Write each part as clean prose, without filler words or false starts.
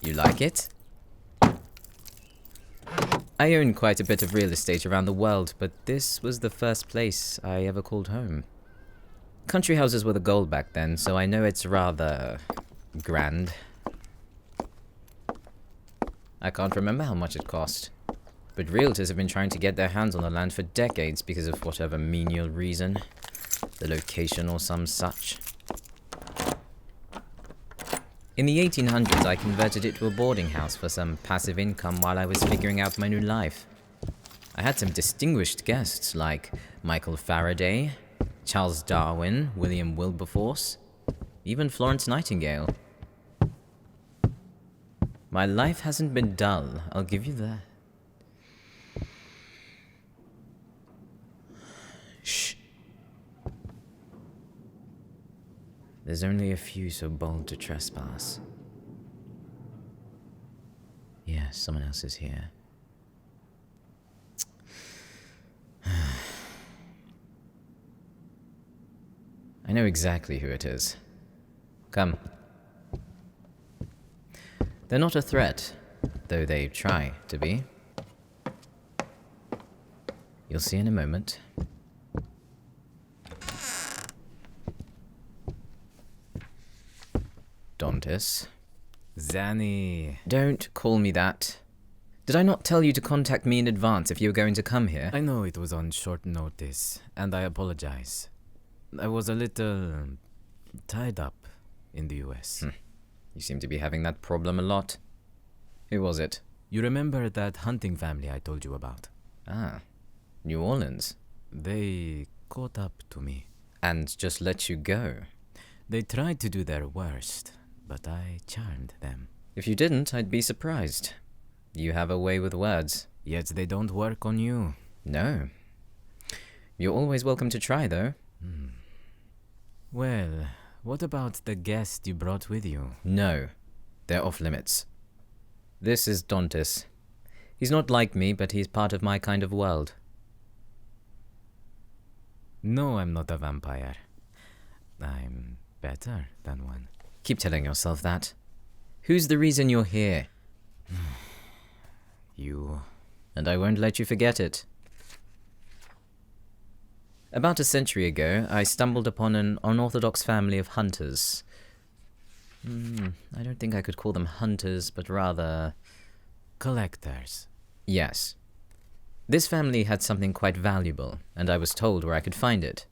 You like it? I own quite a bit of real estate around the world, but this was the first place I ever called home. Country houses were the goal back then, so I know it's rather grand. I can't remember how much it cost, but realtors have been trying to get their hands on the land for decades because of whatever menial reason, the location or some such. In the 1800s, I converted it to a boarding house for some passive income while I was figuring out my new life. I had some distinguished guests like Michael Faraday, Charles Darwin, William Wilberforce, even Florence Nightingale. My life hasn't been dull, I'll give you that. Shh. There's only a few so bold to trespass. Yeah, someone else is here. I know exactly who it is. Come. They're not a threat, though they try to be. You'll see in a moment. Xanthus. Zanny. Don't call me that. Did I not tell you to contact me in advance if you were going to come here? I know it was on short notice, and I apologize. I was a little tied up in the US. You seem to be having that problem a lot. Who was it? You remember that hunting family I told you about? Ah, New Orleans. They caught up to me. And just let you go. They tried to do their worst, but I charmed them. If you didn't, I'd be surprised. You have a way with words. Yet they don't work on you. No. You're always welcome to try, though. Well, what about the guest you brought with you? No. They're off limits. This is Xanthus. He's not like me, but he's part of my kind of world. No, I'm not a vampire. I'm better than one. Keep telling yourself that. Who's the reason you're here? You. And I won't let you forget it. About a century ago, I stumbled upon an unorthodox family of hunters. I don't think I could call them hunters, but rather... Collectors. Yes. This family had something quite valuable, and I was told where I could find it.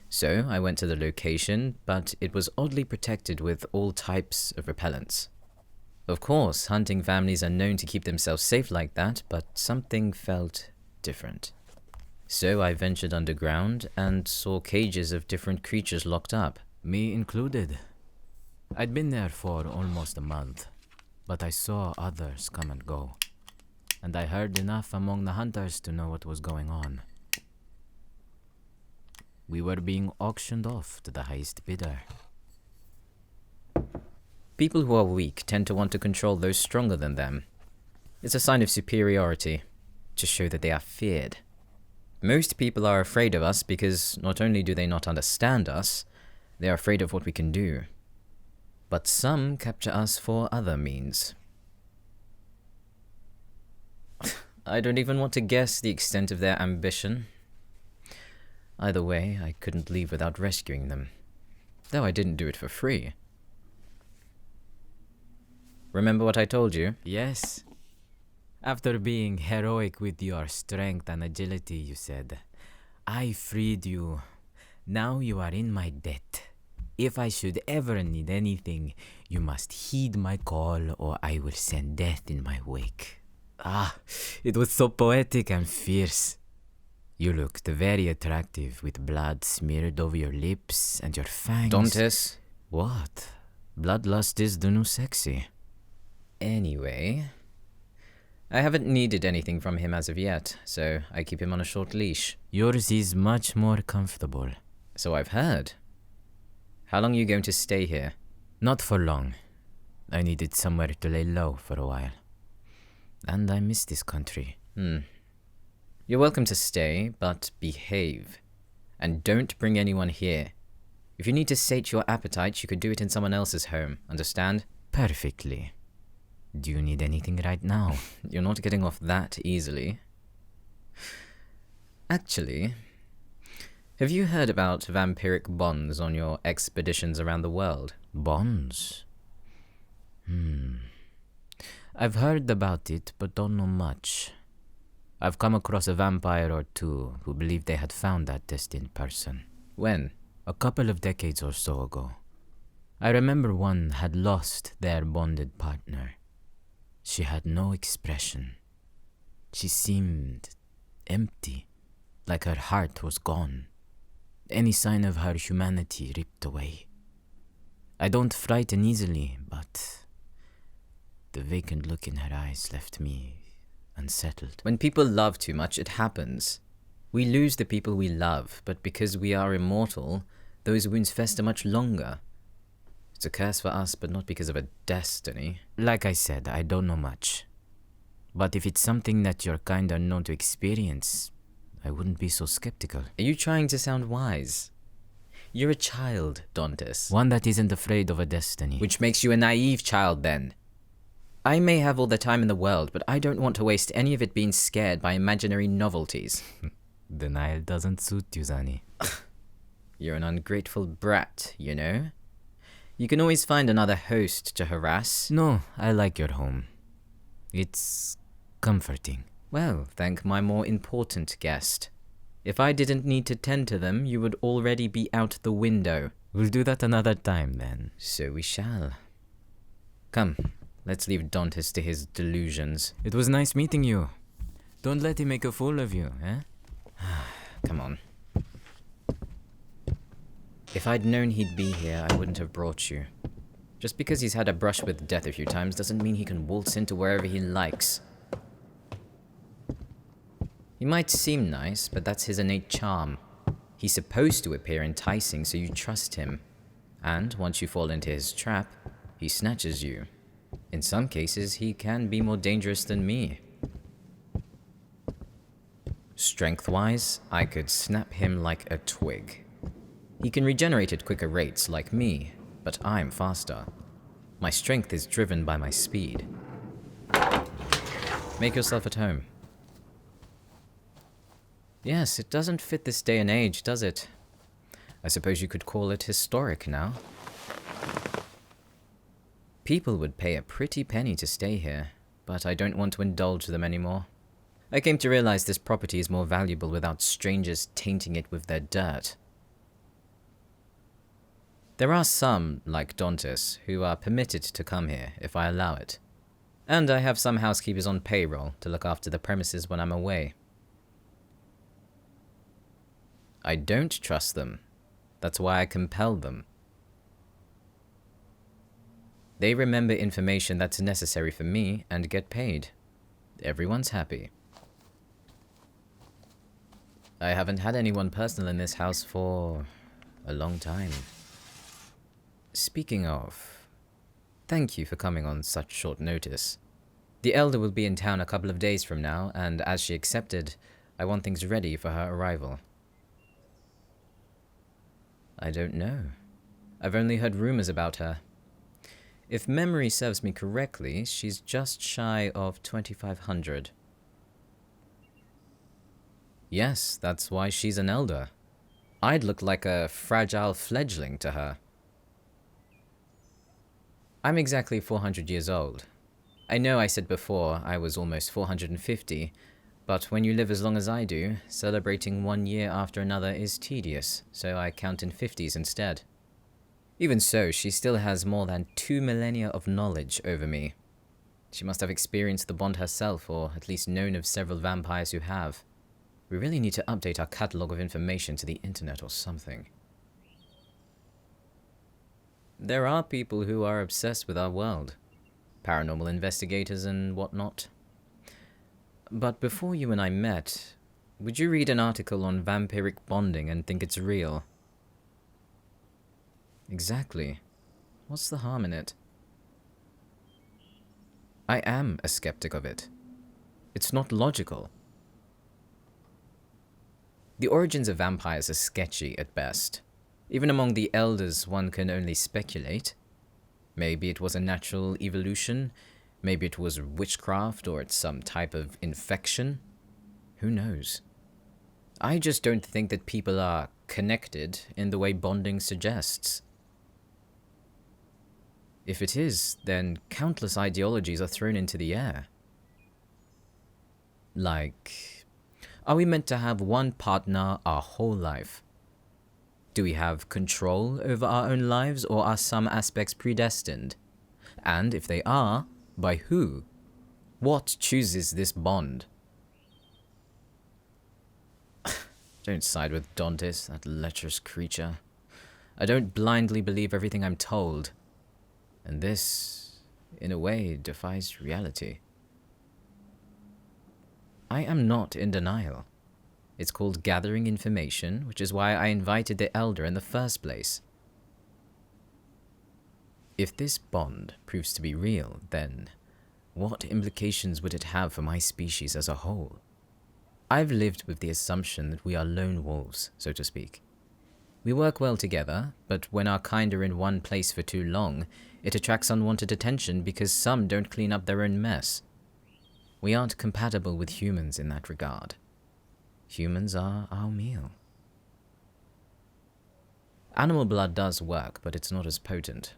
So I went to the location, but it was oddly protected with all types of repellents. Of course, hunting families are known to keep themselves safe like that, but something felt different. So I ventured underground and saw cages of different creatures locked up. Me included. I'd been there for almost a month, but I saw others come and go. And I heard enough among the hunters to know what was going on. We were being auctioned off to the highest bidder. People who are weak tend to want to control those stronger than them. It's a sign of superiority, to show that they are feared. Most people are afraid of us because not only do they not understand us, they are afraid of what we can do. But some capture us for other means. I don't even want to guess the extent of their ambition. Either way, I couldn't leave without rescuing them, though I didn't do it for free. Remember what I told you? Yes. After being heroic with your strength and agility, you said, I freed you. Now you are in my debt. If I should ever need anything, you must heed my call or I will send death in my wake. Ah, it was so poetic and fierce. You looked very attractive with blood smeared over your lips and your fangs. Xanthus. What? Bloodlust is the new sexy. Anyway, I haven't needed anything from him as of yet, so I keep him on a short leash. Yours is much more comfortable. So I've heard. How long are you going to stay here? Not for long. I needed somewhere to lay low for a while. And I miss this country. You're welcome to stay, but behave. And don't bring anyone here. If you need to sate your appetite, you could do it in someone else's home, understand? Perfectly. Do you need anything right now? You're not getting off that easily. Actually, have you heard about vampiric bonds on your expeditions around the world? Bonds? I've heard about it, but don't know much. I've come across a vampire or two who believed they had found that destined person. When? A couple of decades or so ago. I remember one had lost their bonded partner. She had no expression. She seemed empty, like her heart was gone. Any sign of her humanity ripped away. I don't frighten easily, but the vacant look in her eyes left me unsettled. When people love too much, it happens. We lose the people we love, but because we are immortal, those wounds fester much longer. It's a curse for us, but not because of a destiny. Like I said, I don't know much. But if it's something that your kind are known to experience, I wouldn't be so skeptical. Are you trying to sound wise? You're a child, Xanthus. One that isn't afraid of a destiny. Which makes you a naive child, then. I may have all the time in the world, but I don't want to waste any of it being scared by imaginary novelties. Denial doesn't suit you, Zani. You're an ungrateful brat, you know? You can always find another host to harass. No, I like your home. It's comforting. Well, thank my more important guest. If I didn't need to tend to them, you would already be out the window. We'll do that another time, then. So we shall. Come, let's leave Xanthus to his delusions. It was nice meeting you. Don't let him make a fool of you, eh? Come on. If I'd known he'd be here, I wouldn't have brought you. Just because he's had a brush with death a few times doesn't mean he can waltz into wherever he likes. He might seem nice, but that's his innate charm. He's supposed to appear enticing, so you trust him. And once you fall into his trap, he snatches you. In some cases, he can be more dangerous than me. Strength-wise, I could snap him like a twig. He can regenerate at quicker rates like me, but I'm faster. My strength is driven by my speed. Make yourself at home. Yes, it doesn't fit this day and age, does it? I suppose you could call it historic now. People would pay a pretty penny to stay here, but I don't want to indulge them anymore. I came to realize this property is more valuable without strangers tainting it with their dirt. There are some, like Xanthus, who are permitted to come here if I allow it. And I have some housekeepers on payroll to look after the premises when I'm away. I don't trust them. That's why I compel them. They remember information that's necessary for me and get paid. Everyone's happy. I haven't had anyone personal in this house for a long time. Speaking of, thank you for coming on such short notice. The Elder will be in town a couple of days from now, and as she accepted, I want things ready for her arrival. I don't know. I've only heard rumors about her. If memory serves me correctly, she's just shy of 2,500. Yes, that's why she's an elder. I'd look like a fragile fledgling to her. I'm exactly 400 years old. I know I said before I was almost 450, but when you live as long as I do, celebrating one year after another is tedious, so I count in 50s instead. Even so, she still has more than 2 millennia of knowledge over me. She must have experienced the bond herself, or at least known of several vampires who have. We really need to update our catalogue of information to the internet or something. There are people who are obsessed with our world. Paranormal investigators and whatnot. But before you and I met, would you read an article on vampiric bonding and think it's real? Exactly. What's the harm in it? I am a skeptic of it. It's not logical. The origins of vampires are sketchy at best. Even among the elders, one can only speculate. Maybe it was a natural evolution. Maybe it was witchcraft or it's some type of infection. Who knows? I just don't think that people are connected in the way bonding suggests. If it is, then countless ideologies are thrown into the air. Like, are we meant to have one partner our whole life? Do we have control over our own lives, or are some aspects predestined? And if they are, by who? What chooses this bond? Don't side with Xanthus, that lecherous creature. I don't blindly believe everything I'm told. And this, in a way, defies reality. I am not in denial. It's called gathering information, which is why I invited the Elder in the first place. If this bond proves to be real, then what implications would it have for my species as a whole? I've lived with the assumption that we are lone wolves, so to speak. We work well together, but when our kind are in one place for too long, it attracts unwanted attention because some don't clean up their own mess. We aren't compatible with humans in that regard. Humans are our meal. Animal blood does work, but it's not as potent.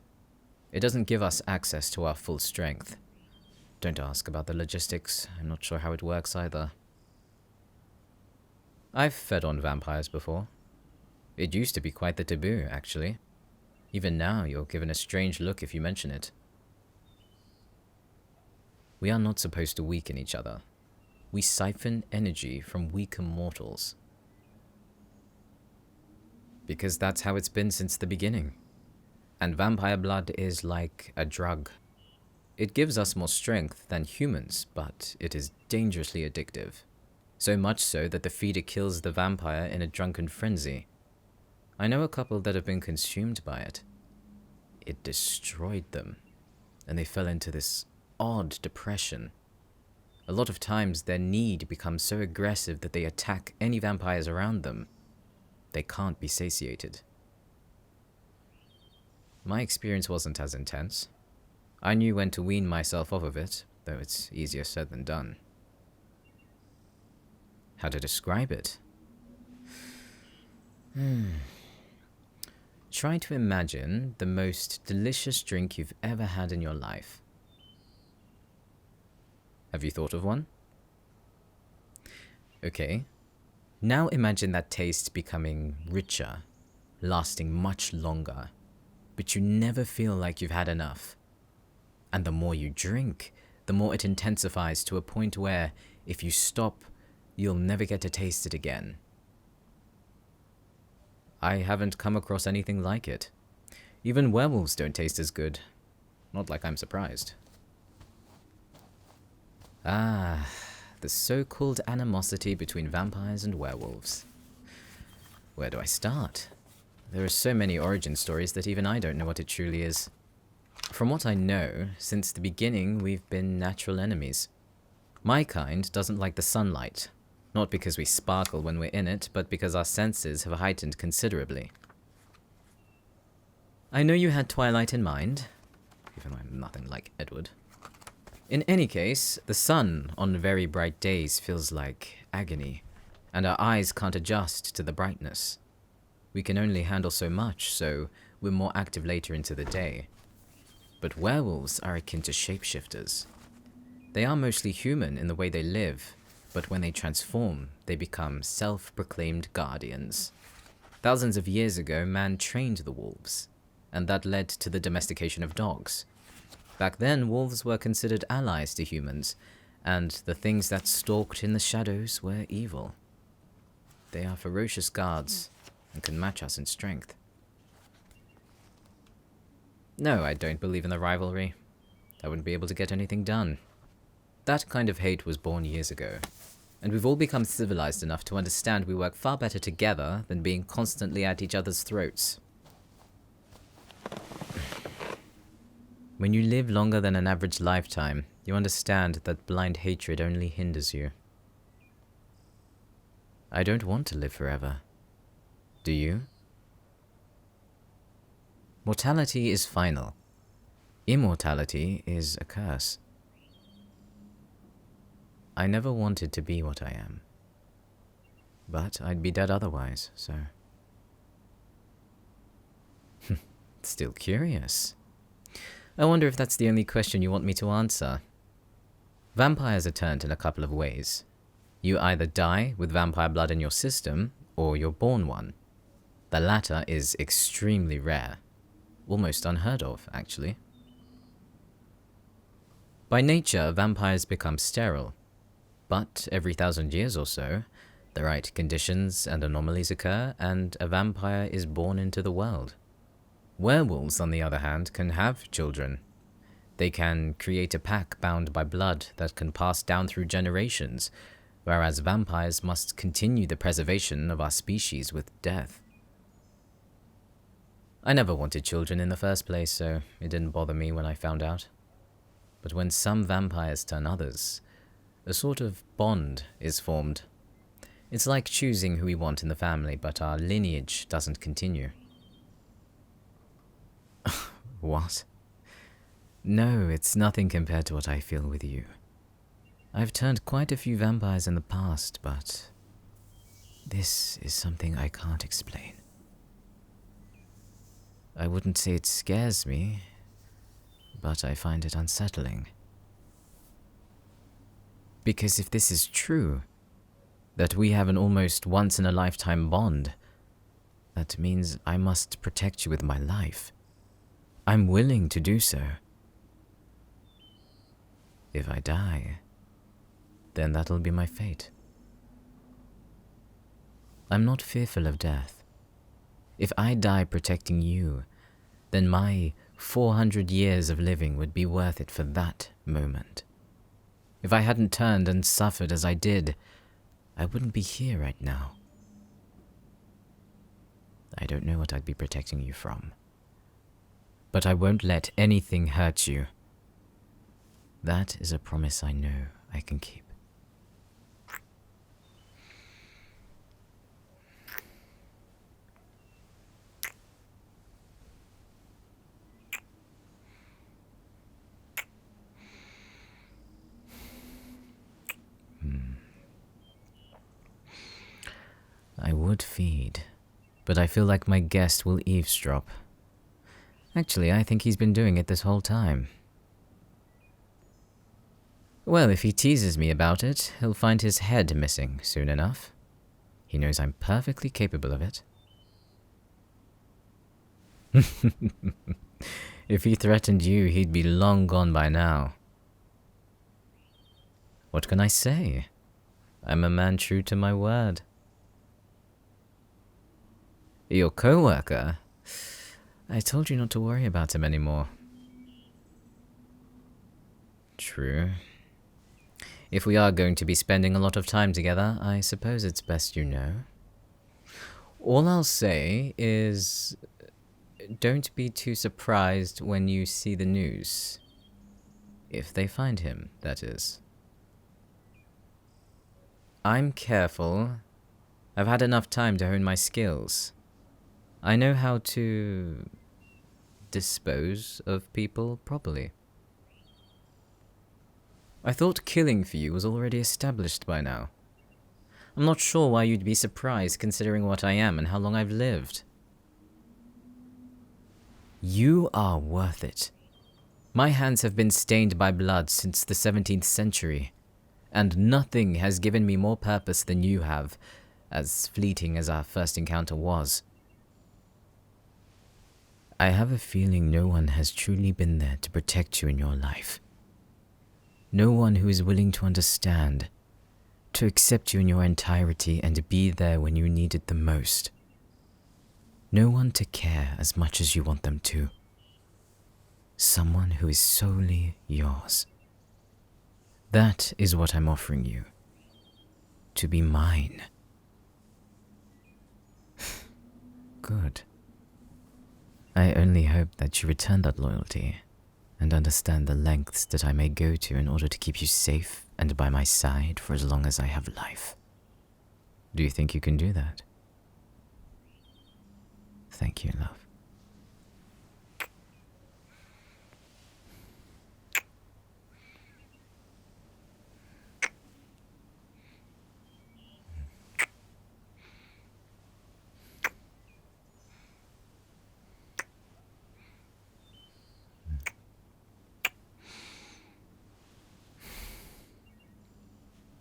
It doesn't give us access to our full strength. Don't ask about the logistics, I'm not sure how it works either. I've fed on vampires before. It used to be quite the taboo, actually. Even now, you're given a strange look if you mention it. We are not supposed to weaken each other. We siphon energy from weaker mortals. Because that's how it's been since the beginning. And vampire blood is like a drug. It gives us more strength than humans, but it is dangerously addictive. So much so that the feeder kills the vampire in a drunken frenzy. I know a couple that have been consumed by it. It destroyed them, and they fell into this odd depression. A lot of times their need becomes so aggressive that they attack any vampires around them. They can't be satiated. My experience wasn't as intense. I knew when to wean myself off of it, though it's easier said than done. How to describe it? Try to imagine the most delicious drink you've ever had in your life. Have you thought of one? Okay. Now imagine that taste becoming richer, lasting much longer, but you never feel like you've had enough. And the more you drink, the more it intensifies to a point where, if you stop, you'll never get to taste it again. I haven't come across anything like it. Even werewolves don't taste as good. Not like I'm surprised. Ah, the so-called animosity between vampires and werewolves. Where do I start? There are so many origin stories that even I don't know what it truly is. From what I know, since the beginning we've been natural enemies. My kind doesn't like the sunlight. Not because we sparkle when we're in it, but because our senses have heightened considerably. I know you had Twilight in mind, even though I'm nothing like Edward. In any case, the sun on very bright days feels like agony, and our eyes can't adjust to the brightness. We can only handle so much, so we're more active later into the day. But werewolves are akin to shapeshifters. They are mostly human in the way they live, but when they transform, they become self-proclaimed guardians. Thousands of years ago, man trained the wolves, and that led to the domestication of dogs. Back then, wolves were considered allies to humans, and the things that stalked in the shadows were evil. They are ferocious guards, and can match us in strength. No, I don't believe in the rivalry. I wouldn't be able to get anything done. That kind of hate was born years ago, and we've all become civilized enough to understand we work far better together than being constantly at each other's throats. When you live longer than an average lifetime, you understand that blind hatred only hinders you. I don't want to live forever. Do you? Mortality is final. Immortality is a curse. I never wanted to be what I am. But I'd be dead otherwise, so... Still curious. I wonder if that's the only question you want me to answer. Vampires are turned in a couple of ways. You either die with vampire blood in your system, or you're born one. The latter is extremely rare. Almost unheard of, actually. By nature, vampires become sterile. But every 1,000 years or so, the right conditions and anomalies occur, and a vampire is born into the world. Werewolves, on the other hand, can have children. They can create a pack bound by blood that can pass down through generations, whereas vampires must continue the preservation of our species with death. I never wanted children in the first place, so it didn't bother me when I found out. But when some vampires turn others, a sort of bond is formed. It's like choosing who we want in the family, but our lineage doesn't continue. What? No, it's nothing compared to what I feel with you. I've turned quite a few vampires in the past, but this is something I can't explain. I wouldn't say it scares me, but I find it unsettling. Because if this is true, that we have an almost once-in-a-lifetime bond, that means I must protect you with my life. I'm willing to do so. If I die, then that'll be my fate. I'm not fearful of death. If I die protecting you, then my 400 years of living would be worth it for that moment. If I hadn't turned and suffered as I did, I wouldn't be here right now. I don't know what I'd be protecting you from. But I won't let anything hurt you. That is a promise I know I can keep. I would feed, but I feel like my guest will eavesdrop. Actually, I think he's been doing it this whole time. Well, if he teases me about it, he'll find his head missing soon enough. He knows I'm perfectly capable of it. If he threatened you, he'd be long gone by now. What can I say? I'm a man true to my word. Your co-worker? I told you not to worry about him anymore. True. If we are going to be spending a lot of time together, I suppose it's best you know. All I'll say is, don't be too surprised when you see the news. If they find him, that is. I'm careful. I've had enough time to hone my skills. I know how to dispose of people properly. I thought killing for you was already established by now. I'm not sure why you'd be surprised considering what I am and how long I've lived. You are worth it. My hands have been stained by blood since the 17th century, and nothing has given me more purpose than you have, as fleeting as our first encounter was. I have a feeling no one has truly been there to protect you in your life. No one who is willing to understand, to accept you in your entirety and be there when you need it the most. No one to care as much as you want them to. Someone who is solely yours. That is what I'm offering you. To be mine. Good. I only hope that you return that loyalty and understand the lengths that I may go to in order to keep you safe and by my side for as long as I have life. Do you think you can do that? Thank you, love.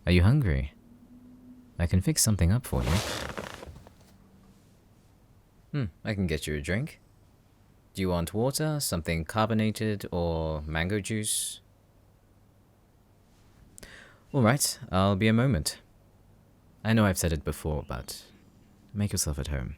Are you hungry? I can fix something up for you. I can get you a drink. Do you want water, something carbonated, or mango juice? Alright, I'll be a moment. I know I've said it before, but make yourself at home.